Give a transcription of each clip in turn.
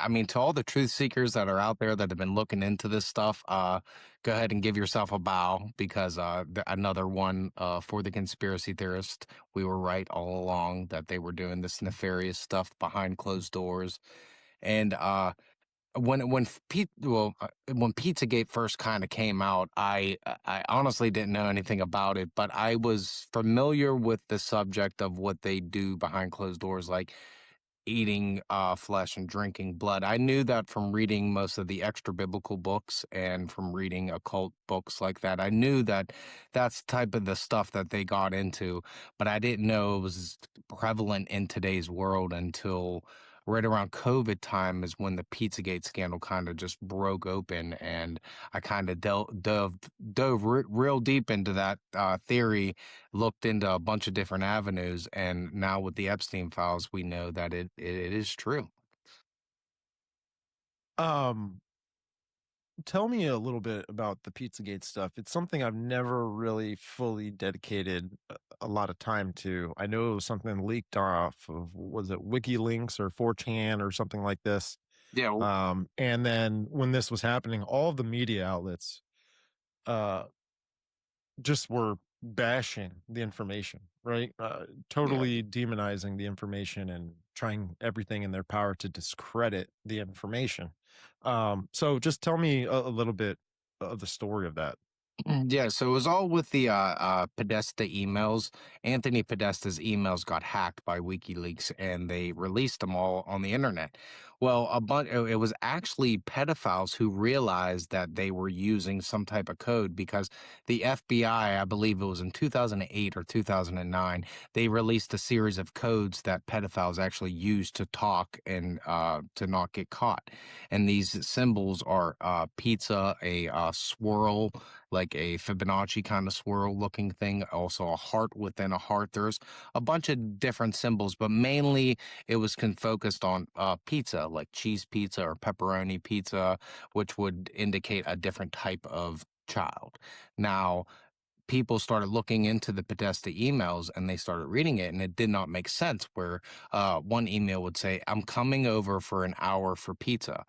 I mean, to all the truth seekers that are out there that have been looking into this stuff, go ahead and give yourself a bow because another one for the conspiracy theorist. We were right all along that they were doing this nefarious stuff behind closed doors. And when Pizzagate first kind of came out, I honestly didn't know anything about it, but I was familiar with the subject of what they do behind closed doors, like eating flesh and drinking blood. I knew that from reading most of the extra biblical books and from reading occult books like that. I knew that that's type of the stuff that they got into, but I didn't know it was prevalent in today's world until right around COVID time is when the Pizzagate scandal kind of just broke open, and I kind of dove real deep into that theory, looked into a bunch of different avenues, and now with the Epstein files, we know that it is true. Um, Tell me a little bit about the Pizzagate stuff. It's something I've never really fully dedicated a lot of time to. I know it was something leaked off of, was it WikiLeaks or 4chan or something like this? Yeah, And then when this was happening, all of the media outlets uh, just were bashing the information, right? yeah. Totally demonizing the information and trying everything in their power to discredit the information. So just tell me a little bit of the story of that. Yeah, so it was all with the Podesta emails. Anthony Podesta's emails got hacked by WikiLeaks, and they released them all on the internet. Well, it was actually pedophiles who realized that they were using some type of code because the FBI, I believe it was in 2008 or 2009, they released a series of codes that pedophiles actually use to talk and to not get caught. And these symbols are pizza, a swirl, like a Fibonacci kind of swirl looking thing, also a heart within a heart. There's a bunch of different symbols, but mainly it was focused on pizza, like cheese pizza or pepperoni pizza, which would indicate a different type of child. Now, people started looking into the Podesta emails and they started reading it, and it did not make sense. Where one email would say, "I'm coming over for an hour for pizza."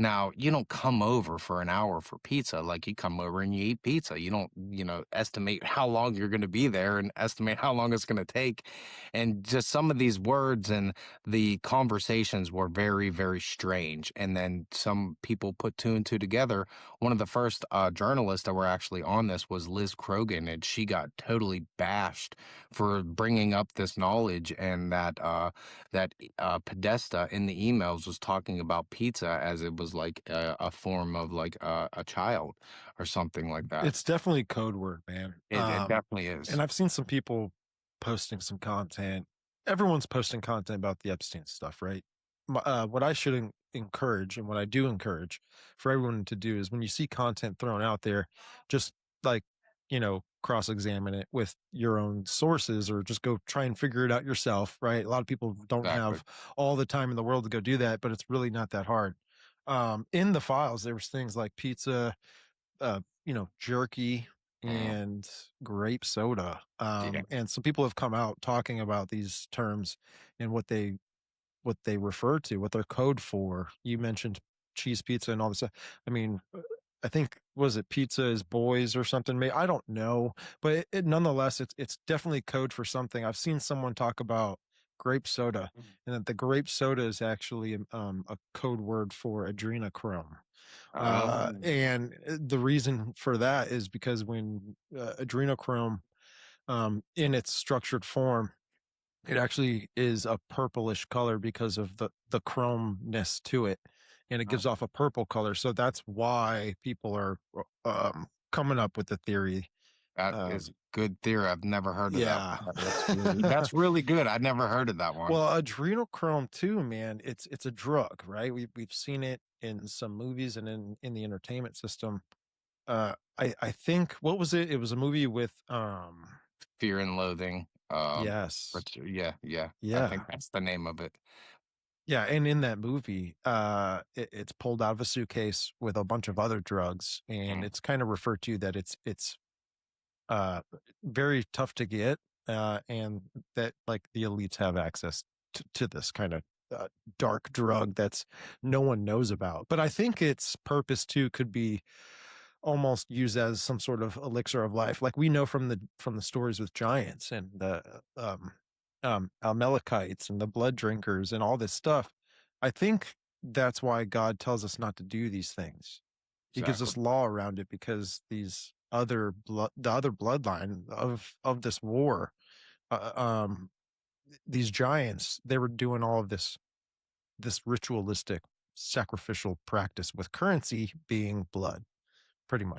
Now, you don't come over for an hour for pizza. Like, you come over and you eat pizza. You don't, estimate how long you're going to be there and estimate how long it's going to take. And just some of these words and the conversations were very, very strange. And then some people put two and two together. One of the first journalists that were actually on this was Liz Krogan, and she got totally bashed for bringing up this knowledge, and that Podesta in the emails was talking about pizza as it was like a form of like a child or something like that. It's definitely code word, man. It definitely And is. I've seen some people posting some content. Everyone's posting content about the Epstein stuff, right? What I should encourage and what I do encourage for everyone to do is when you see content thrown out there, just like, cross-examine it with your own sources or just go try and figure it out yourself, right? A lot of people don't Exactly. have all the time in the world to go do that, but it's really not that hard. In the files, there was things like pizza, jerky Mm, and grape soda. yeah. And some people have come out talking about these terms and what they refer to, what they're code for. You mentioned cheese pizza and all this stuff. I mean, I think was it pizza is boys or something. Maybe I don't know, but nonetheless, it's definitely code for something. I've seen someone talk about grape soda, and that the grape soda is actually a code word for adrenochrome. Um, And the reason for that is because when adrenochrome, in its structured form, it actually is a purplish color because of the chromeness to it, and it gives off a purple color. So that's why people are coming up with the theory. that is Um, a good theory. I've never heard of that yeah. one. That's really good. I never heard of that one. Well, adrenochrome too, man. It's a drug, right? We've seen it in some movies and in the entertainment system. I think what was it? It was a movie with Fear and Loathing. yes. Yeah, yeah. I think Yeah. that's the name of it. Yeah, and in that movie, it's pulled out of a suitcase with a bunch of other drugs, and Mm. it's kind of referred to that it's uh very tough to get, and that like the elites have access to this kind of dark drug that's no one knows about. But I think its purpose too could be almost used as some sort of elixir of life. Like we know from the stories with giants and the Amalekites and the blood drinkers and all this stuff. I think that's why God tells us not to do these things. He gives Exactly. us law around it because the other bloodline of this war, uh, um, these giants, they were doing all of this ritualistic sacrificial practice with currency being blood, pretty much.